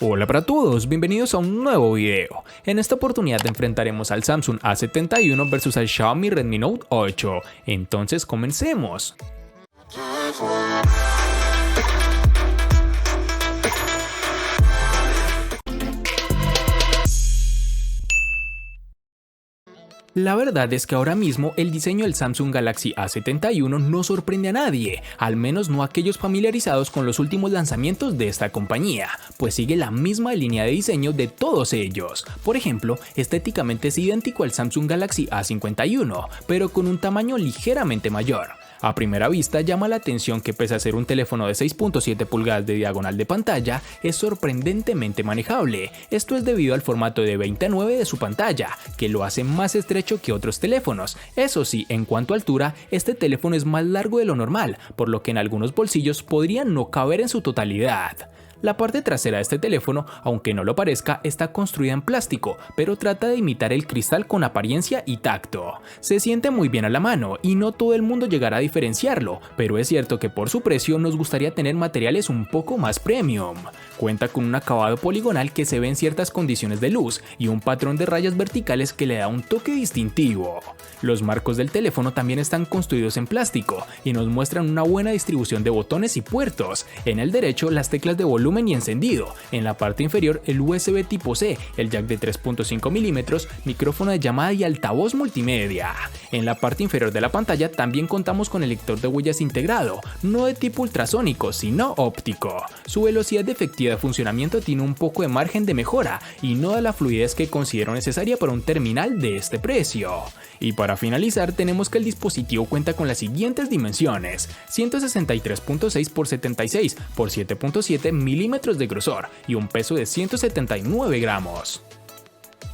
Hola para todos, bienvenidos a un nuevo video. En esta oportunidad enfrentaremos al Samsung A71 versus al Xiaomi Redmi Note 8. Entonces comencemos. La verdad es que ahora mismo el diseño del Samsung Galaxy A71 no sorprende a nadie, al menos no a aquellos familiarizados con los últimos lanzamientos de esta compañía, pues sigue la misma línea de diseño de todos ellos. Por ejemplo, estéticamente es idéntico al Samsung Galaxy A51, pero con un tamaño ligeramente mayor. A primera vista llama la atención que pese a ser un teléfono de 6.7 pulgadas de diagonal de pantalla, es sorprendentemente manejable. Esto es debido al formato de 20:9 de su pantalla, que lo hace más estrecho que otros teléfonos. Eso sí, en cuanto a altura, este teléfono es más largo de lo normal, por lo que en algunos bolsillos podría no caber en su totalidad. La parte trasera de este teléfono, aunque no lo parezca, está construida en plástico, pero trata de imitar el cristal con apariencia y tacto. Se siente muy bien a la mano y no todo el mundo llegará a diferenciarlo, pero es cierto que por su precio nos gustaría tener materiales un poco más premium. Cuenta con un acabado poligonal que se ve en ciertas condiciones de luz y un patrón de rayas verticales que le da un toque distintivo. Los marcos del teléfono también están construidos en plástico y nos muestran una buena distribución de botones y puertos. En el derecho las teclas de volumen y encendido, en la parte inferior el USB tipo C, el jack de 3.5 mm, micrófono de llamada y altavoz multimedia. En la parte inferior de la pantalla también contamos con el lector de huellas integrado, no de tipo ultrasónico sino óptico. Su velocidad de efectiva de funcionamiento tiene un poco de margen de mejora y no da la fluidez que considero necesaria para un terminal de este precio. Y para finalizar tenemos que el dispositivo cuenta con las siguientes dimensiones: 163.6 x 76 x 7.7 milímetros de grosor y un peso de 179 gramos.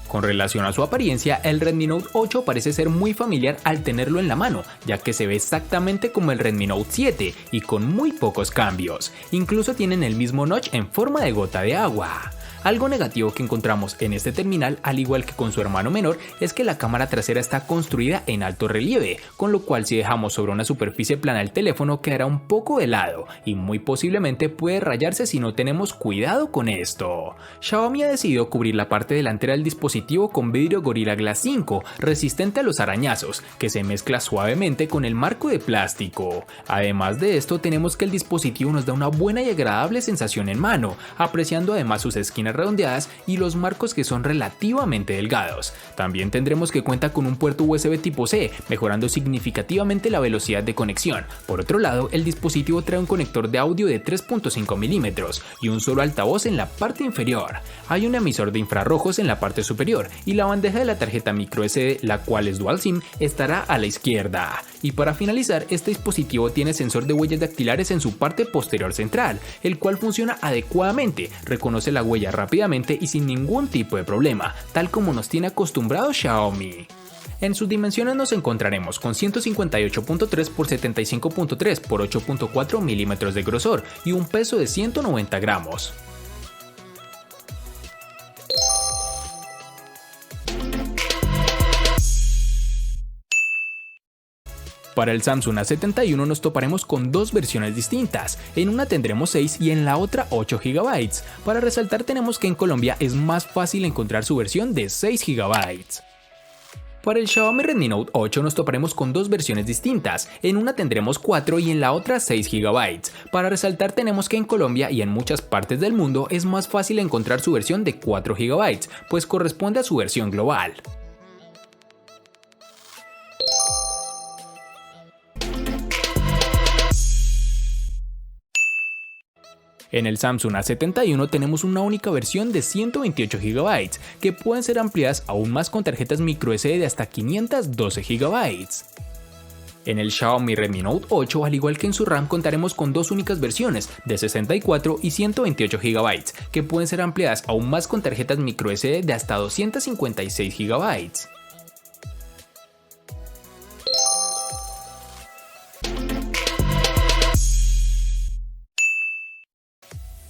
Con relación a su apariencia, el Redmi Note 8 parece ser muy familiar al tenerlo en la mano, ya que se ve exactamente como el Redmi Note 7 y con muy pocos cambios. Incluso tienen el mismo notch en forma de gota de agua. Algo negativo que encontramos en este terminal, al igual que con su hermano menor, es que la cámara trasera está construida en alto relieve, con lo cual si dejamos sobre una superficie plana el teléfono quedará un poco de lado y muy posiblemente puede rayarse si no tenemos cuidado con esto. Xiaomi ha decidido cubrir la parte delantera del dispositivo con vidrio Gorilla Glass 5, resistente a los arañazos, que se mezcla suavemente con el marco de plástico. Además de esto, tenemos que el dispositivo nos da una buena y agradable sensación en mano, apreciando además sus esquinas redondeadas y los marcos que son relativamente delgados. También tendremos que cuenta con un puerto USB tipo C, mejorando significativamente la velocidad de conexión. Por otro lado, el dispositivo trae un conector de audio de 3.5 mm y un solo altavoz en la parte inferior. Hay un emisor de infrarrojos en la parte superior y la bandeja de la tarjeta microSD, la cual es dual SIM, estará a la izquierda. Y para finalizar, este dispositivo tiene sensor de huellas dactilares en su parte posterior central, el cual funciona adecuadamente, reconoce la huella rápidamente y sin ningún tipo de problema, tal como nos tiene acostumbrado Xiaomi. En sus dimensiones nos encontraremos con 158.3 x 75.3 x 8.4 milímetros de grosor y un peso de 190 gramos. Para el Samsung A71 nos toparemos con dos versiones distintas, en una tendremos 6 y en la otra 8 GB. Para resaltar tenemos que en Colombia es más fácil encontrar su versión de 6 GB. Para el Xiaomi Redmi Note 8 nos toparemos con dos versiones distintas, en una tendremos 4 y en la otra 6 GB. Para resaltar tenemos que en Colombia y en muchas partes del mundo es más fácil encontrar su versión de 4 GB, pues corresponde a su versión global. En el Samsung A71 tenemos una única versión de 128 GB, que pueden ser ampliadas aún más con tarjetas microSD de hasta 512 GB. En el Xiaomi Redmi Note 8, al igual que en su RAM, contaremos con dos únicas versiones de 64 y 128 GB, que pueden ser ampliadas aún más con tarjetas microSD de hasta 256 GB.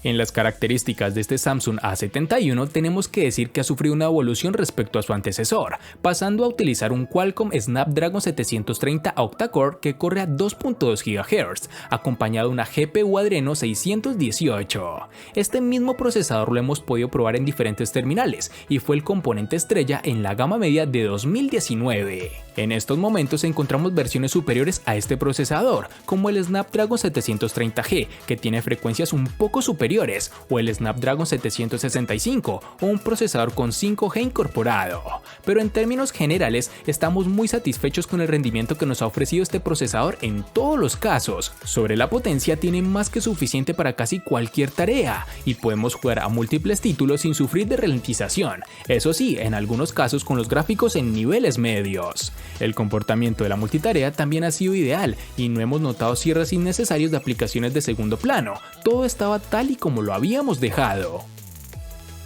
En las características de este Samsung A71 tenemos que decir que ha sufrido una evolución respecto a su antecesor, pasando a utilizar un Qualcomm Snapdragon 730 octa-core que corre a 2.2 GHz, acompañado de una GPU Adreno 618. Este mismo procesador lo hemos podido probar en diferentes terminales y fue el componente estrella en la gama media de 2019. En estos momentos encontramos versiones superiores a este procesador, como el Snapdragon 730G, que tiene frecuencias un poco superiores, o el Snapdragon 765 o un procesador con 5G incorporado. Pero en términos generales estamos muy satisfechos con el rendimiento que nos ha ofrecido este procesador en todos los casos. Sobre la potencia tiene más que suficiente para casi cualquier tarea y podemos jugar a múltiples títulos sin sufrir de ralentización, eso sí, en algunos casos con los gráficos en niveles medios. El comportamiento de la multitarea también ha sido ideal y no hemos notado cierres innecesarios de aplicaciones de segundo plano, todo estaba tal y como lo habíamos dejado.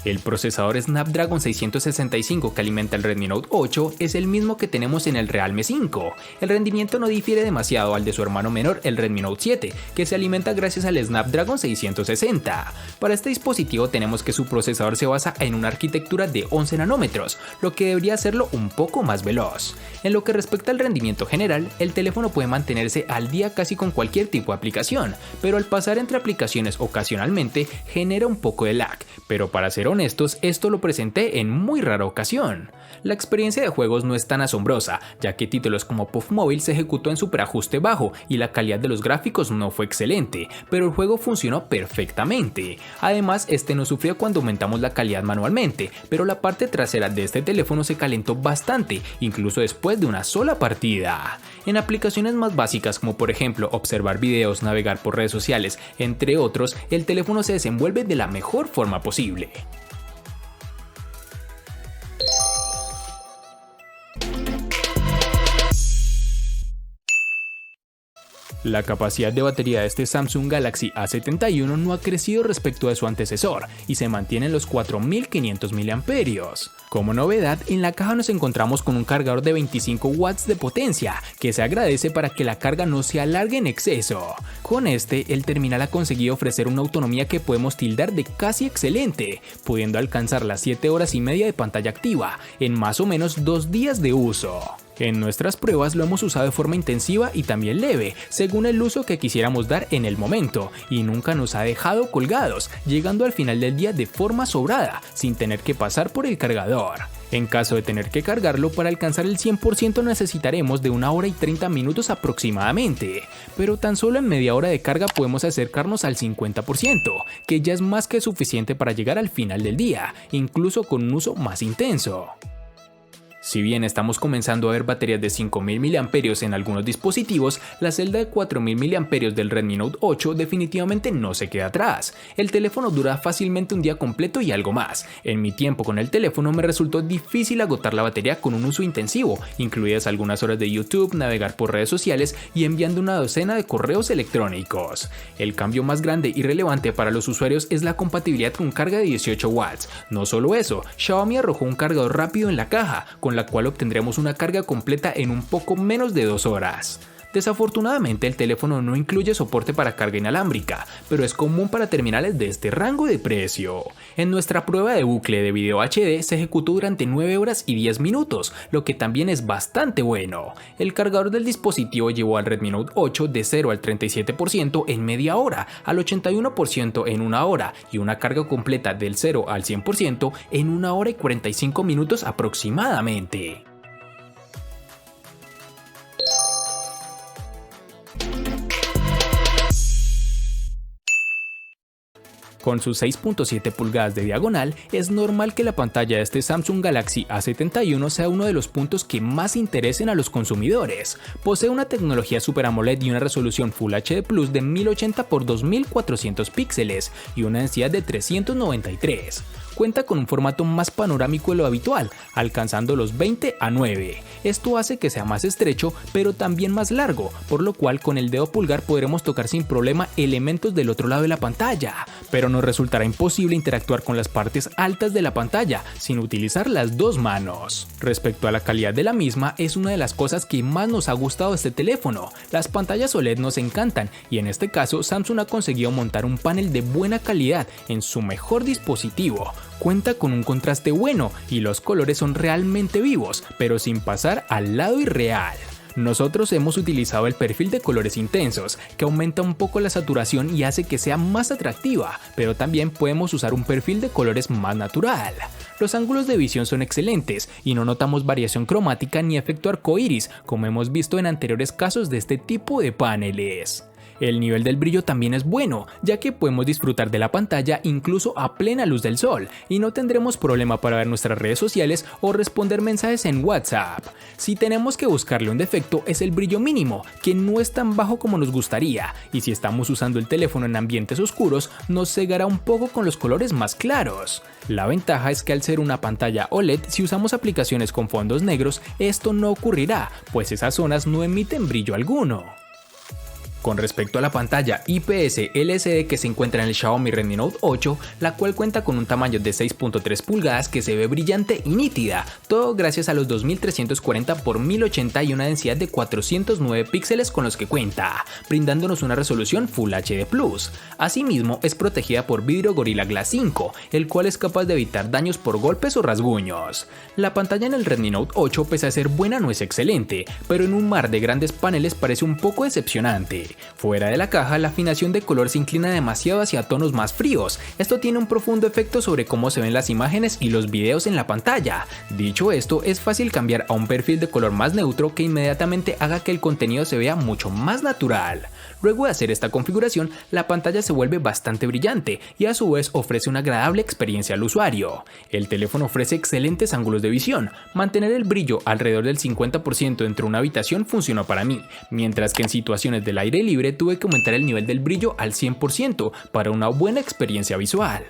El procesador Snapdragon 665 que alimenta el Redmi Note 8 es el mismo que tenemos en el Realme 5. El rendimiento no difiere demasiado al de su hermano menor, el Redmi Note 7, que se alimenta gracias al Snapdragon 660. Para este dispositivo tenemos que su procesador se basa en una arquitectura de 11 nanómetros, lo que debería hacerlo un poco más veloz. En lo que respecta al rendimiento general, el teléfono puede mantenerse al día casi con cualquier tipo de aplicación, pero al pasar entre aplicaciones ocasionalmente genera un poco de lag, pero para ser honestos, esto lo presenté en muy rara ocasión. La experiencia de juegos no es tan asombrosa, ya que títulos como Puff Mobile se ejecutó en superajuste bajo y la calidad de los gráficos no fue excelente, pero el juego funcionó perfectamente. Además, este no sufrió cuando aumentamos la calidad manualmente, pero la parte trasera de este teléfono se calentó bastante, incluso después de una sola partida. En aplicaciones más básicas como por ejemplo observar videos, navegar por redes sociales, entre otros, el teléfono se desenvuelve de la mejor forma posible. La capacidad de batería de este Samsung Galaxy A71 no ha crecido respecto a su antecesor y se mantiene en los 4500 mAh. Como novedad, en la caja nos encontramos con un cargador de 25 watts de potencia, que se agradece para que la carga no se alargue en exceso. Con este, el terminal ha conseguido ofrecer una autonomía que podemos tildar de casi excelente, pudiendo alcanzar las 7 horas y media de pantalla activa, en más o menos 2 días de uso. En nuestras pruebas lo hemos usado de forma intensiva y también leve, según el uso que quisiéramos dar en el momento, y nunca nos ha dejado colgados, llegando al final del día de forma sobrada, sin tener que pasar por el cargador. En caso de tener que cargarlo, para alcanzar el 100% necesitaremos de 1 hora y 30 minutos aproximadamente, pero tan solo en media hora de carga podemos acercarnos al 50%, que ya es más que suficiente para llegar al final del día, incluso con un uso más intenso. Si bien estamos comenzando a ver baterías de 5000 mAh en algunos dispositivos, la celda de 4000 mAh del Redmi Note 8 definitivamente no se queda atrás. El teléfono dura fácilmente un día completo y algo más. En mi tiempo con el teléfono me resultó difícil agotar la batería con un uso intensivo, incluidas algunas horas de YouTube, navegar por redes sociales y enviando una docena de correos electrónicos. El cambio más grande y relevante para los usuarios es la compatibilidad con carga de 18 watts. No solo eso, Xiaomi arrojó un cargador rápido en la caja, con la cual obtendremos una carga completa en un poco menos de 2 horas. Desafortunadamente el teléfono no incluye soporte para carga inalámbrica, pero es común para terminales de este rango de precio. En nuestra prueba de bucle de video HD se ejecutó durante 9 horas y 10 minutos, lo que también es bastante bueno. El cargador del dispositivo llevó al Redmi Note 8 de 0 al 37% en media hora, al 81% en 1 hora y una carga completa del 0 al 100% en 1 hora y 45 minutos aproximadamente. Con sus 6.7 pulgadas de diagonal, es normal que la pantalla de este Samsung Galaxy A71 sea uno de los puntos que más interesen a los consumidores. Posee una tecnología Super AMOLED y una resolución Full HD Plus de 1080 x 2400 píxeles y una densidad de 393. cuenta con un formato más panorámico de lo habitual, alcanzando los 20:9. Esto hace que sea más estrecho, pero también más largo, por lo cual con el dedo pulgar podremos tocar sin problema elementos del otro lado de la pantalla, pero nos resultará imposible interactuar con las partes altas de la pantalla sin utilizar las dos manos. Respecto a la calidad de la misma, es una de las cosas que más nos ha gustado de este teléfono. Las pantallas OLED nos encantan y en este caso Samsung ha conseguido montar un panel de buena calidad en su mejor dispositivo. Cuenta con un contraste bueno y los colores son realmente vivos, pero sin pasar al lado irreal. Nosotros hemos utilizado el perfil de colores intensos, que aumenta un poco la saturación y hace que sea más atractiva, pero también podemos usar un perfil de colores más natural. Los ángulos de visión son excelentes y no notamos variación cromática ni efecto arcoíris, como hemos visto en anteriores casos de este tipo de paneles. El nivel del brillo también es bueno, ya que podemos disfrutar de la pantalla incluso a plena luz del sol y no tendremos problema para ver nuestras redes sociales o responder mensajes en WhatsApp. Si tenemos que buscarle un defecto es el brillo mínimo, que no es tan bajo como nos gustaría, y si estamos usando el teléfono en ambientes oscuros nos cegará un poco con los colores más claros. La ventaja es que al ser una pantalla OLED, si usamos aplicaciones con fondos negros, esto no ocurrirá, pues esas zonas no emiten brillo alguno. Con respecto a la pantalla IPS LCD que se encuentra en el Xiaomi Redmi Note 8, la cual cuenta con un tamaño de 6.3 pulgadas que se ve brillante y nítida, todo gracias a los 2340 x 1080 y una densidad de 409 píxeles con los que cuenta, brindándonos una resolución Full HD+. Asimismo, es protegida por vidrio Gorilla Glass 5, el cual es capaz de evitar daños por golpes o rasguños. La pantalla en el Redmi Note 8, pese a ser buena, no es excelente, pero en un mar de grandes paneles parece un poco decepcionante. Fuera de la caja, la afinación de color se inclina demasiado hacia tonos más fríos. Esto tiene un profundo efecto sobre cómo se ven las imágenes y los videos en la pantalla. Dicho esto, es fácil cambiar a un perfil de color más neutro que inmediatamente haga que el contenido se vea mucho más natural. Luego de hacer esta configuración, la pantalla se vuelve bastante brillante y a su vez ofrece una agradable experiencia al usuario. El teléfono ofrece excelentes ángulos de visión. Mantener el brillo alrededor del 50% dentro de una habitación funcionó para mí, mientras que en situaciones del aire libre tuve que aumentar el nivel del brillo al 100% para una buena experiencia visual.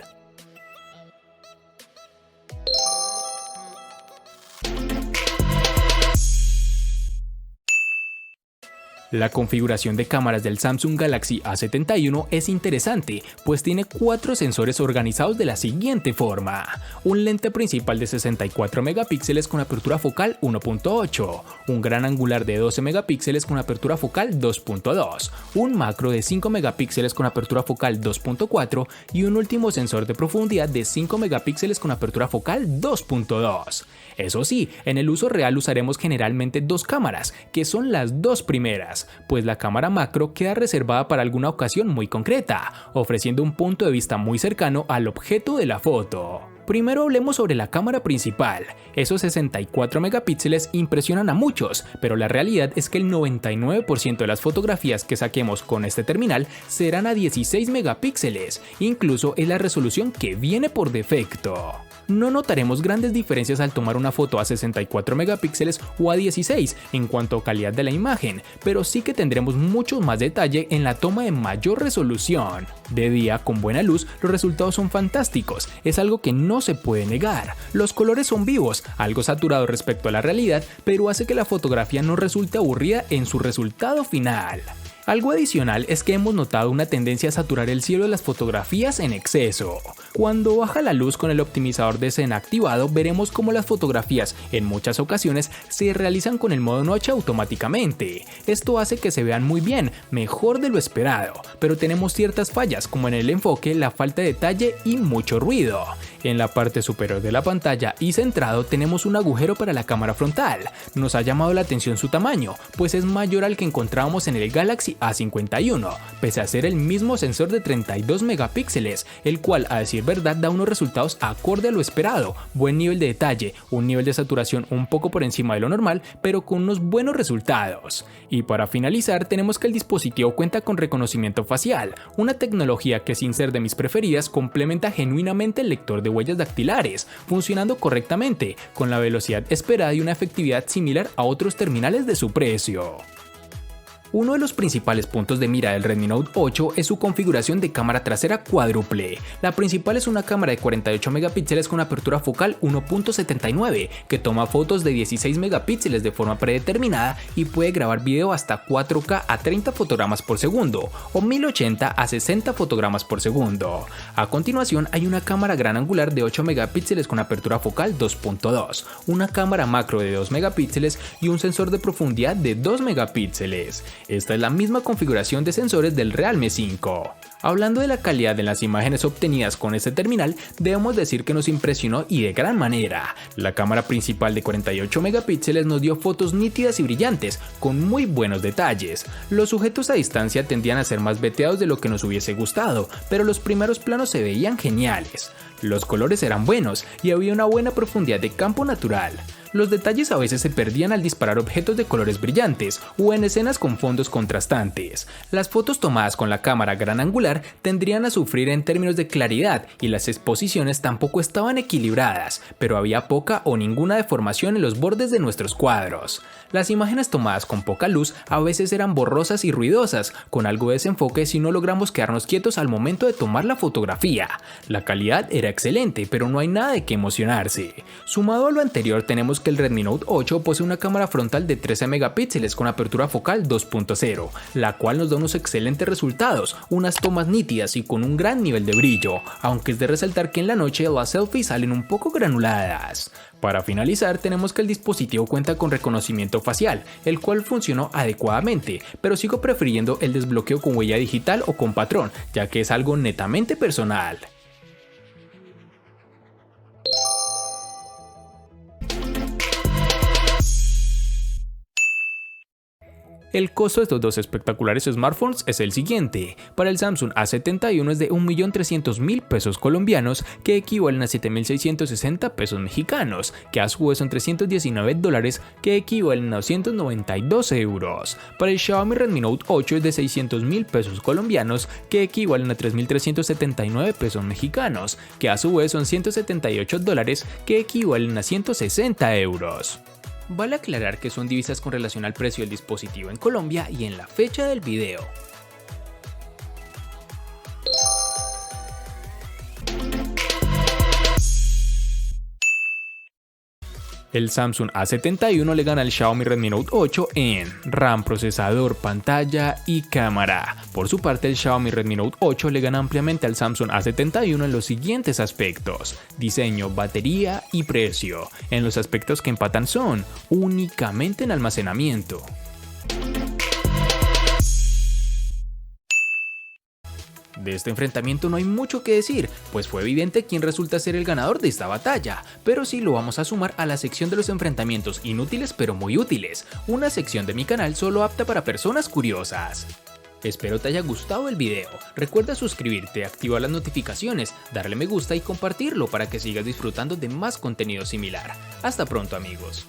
La configuración de cámaras del Samsung Galaxy A71 es interesante, pues tiene 4 sensores organizados de la siguiente forma: un lente principal de 64 megapíxeles con apertura focal 1.8, un gran angular de 12 megapíxeles con apertura focal 2.2, un macro de 5 megapíxeles con apertura focal 2.4 y un último sensor de profundidad de 5 megapíxeles con apertura focal 2.2. Eso sí, en el uso real usaremos generalmente dos cámaras, que son las dos primeras, pues la cámara macro queda reservada para alguna ocasión muy concreta, ofreciendo un punto de vista muy cercano al objeto de la foto. Primero hablemos sobre la cámara principal. Esos 64 megapíxeles impresionan a muchos, pero la realidad es que el 99% de las fotografías que saquemos con este terminal serán a 16 megapíxeles, incluso es la resolución que viene por defecto. No notaremos grandes diferencias al tomar una foto a 64 megapíxeles o a 16 en cuanto a calidad de la imagen, pero sí que tendremos mucho más detalle en la toma de mayor resolución. De día, con buena luz, los resultados son fantásticos, es algo que no se puede negar. Los colores son vivos, algo saturados respecto a la realidad, pero hace que la fotografía no resulte aburrida en su resultado final. Algo adicional es que hemos notado una tendencia a saturar el cielo de las fotografías en exceso. Cuando baja la luz con el optimizador de escena activado, veremos cómo las fotografías en muchas ocasiones se realizan con el modo noche automáticamente. Esto hace que se vean muy bien, mejor de lo esperado, pero tenemos ciertas fallas como en el enfoque, la falta de detalle y mucho ruido. En la parte superior de la pantalla y centrado tenemos un agujero para la cámara frontal. Nos ha llamado la atención su tamaño, pues es mayor al que encontrábamos en el Galaxy A51, pese a ser el mismo sensor de 32 megapíxeles, el cual a decir verdad da unos resultados acorde a lo esperado, buen nivel de detalle, un nivel de saturación un poco por encima de lo normal, pero con unos buenos resultados. Y para finalizar tenemos que el dispositivo cuenta con reconocimiento facial, una tecnología que sin ser de mis preferidas complementa genuinamente el lector de huellas dactilares, funcionando correctamente, con la velocidad esperada y una efectividad similar a otros terminales de su precio. Uno de los principales puntos de mira del Redmi Note 8 es su configuración de cámara trasera cuádruple. La principal es una cámara de 48 megapíxeles con apertura focal 1.79 que toma fotos de 16 megapíxeles de forma predeterminada y puede grabar video hasta 4K a 30 fotogramas por segundo o 1080 a 60 fotogramas por segundo. A continuación hay una cámara gran angular de 8 megapíxeles con apertura focal 2.2, una cámara macro de 2 megapíxeles y un sensor de profundidad de 2 megapíxeles. Esta es la misma configuración de sensores del Realme 5. Hablando de la calidad de las imágenes obtenidas con este terminal, debemos decir que nos impresionó y de gran manera. La cámara principal de 48 megapíxeles nos dio fotos nítidas y brillantes, con muy buenos detalles. Los sujetos a distancia tendían a ser más veteados de lo que nos hubiese gustado, pero los primeros planos se veían geniales. Los colores eran buenos y había una buena profundidad de campo natural. Los detalles a veces se perdían al disparar objetos de colores brillantes o en escenas con fondos contrastantes. Las fotos tomadas con la cámara gran angular tendrían a sufrir en términos de claridad y las exposiciones tampoco estaban equilibradas, pero había poca o ninguna deformación en los bordes de nuestros cuadros. Las imágenes tomadas con poca luz a veces eran borrosas y ruidosas, con algo de desenfoque si no logramos quedarnos quietos al momento de tomar la fotografía. La calidad era excelente, pero no hay nada de qué emocionarse. Sumado a lo anterior, tenemos que el Redmi Note 8 posee una cámara frontal de 13 megapíxeles con apertura focal 2.0, la cual nos da unos excelentes resultados, unas tomas nítidas y con un gran nivel de brillo, aunque es de resaltar que en la noche las selfies salen un poco granuladas. Para finalizar, tenemos que el dispositivo cuenta con reconocimiento facial, el cual funcionó adecuadamente, pero sigo prefiriendo el desbloqueo con huella digital o con patrón, ya que es algo netamente personal. El costo de estos dos espectaculares smartphones es el siguiente. Para el Samsung A71 es de 1.300.000 pesos colombianos, que equivalen a 7.660 pesos mexicanos, que a su vez son $319, que equivalen a 292 euros. Para el Xiaomi Redmi Note 8 es de 600.000 pesos colombianos, que equivalen a 3.379 pesos mexicanos, que a su vez son $178, que equivalen a 160 euros. Vale aclarar que son divisas con relación al precio del dispositivo en Colombia y en la fecha del video. El Samsung A71 le gana al Xiaomi Redmi Note 8 en RAM, procesador, pantalla y cámara. Por su parte, el Xiaomi Redmi Note 8 le gana ampliamente al Samsung A71 en los siguientes aspectos: diseño, batería y precio. En los aspectos que empatan son únicamente en almacenamiento. De este enfrentamiento no hay mucho que decir, pues fue evidente quién resulta ser el ganador de esta batalla, pero sí lo vamos a sumar a la sección de los enfrentamientos inútiles pero muy útiles, una sección de mi canal solo apta para personas curiosas. Espero te haya gustado el video, recuerda suscribirte, activar las notificaciones, darle me gusta y compartirlo para que sigas disfrutando de más contenido similar. Hasta pronto amigos.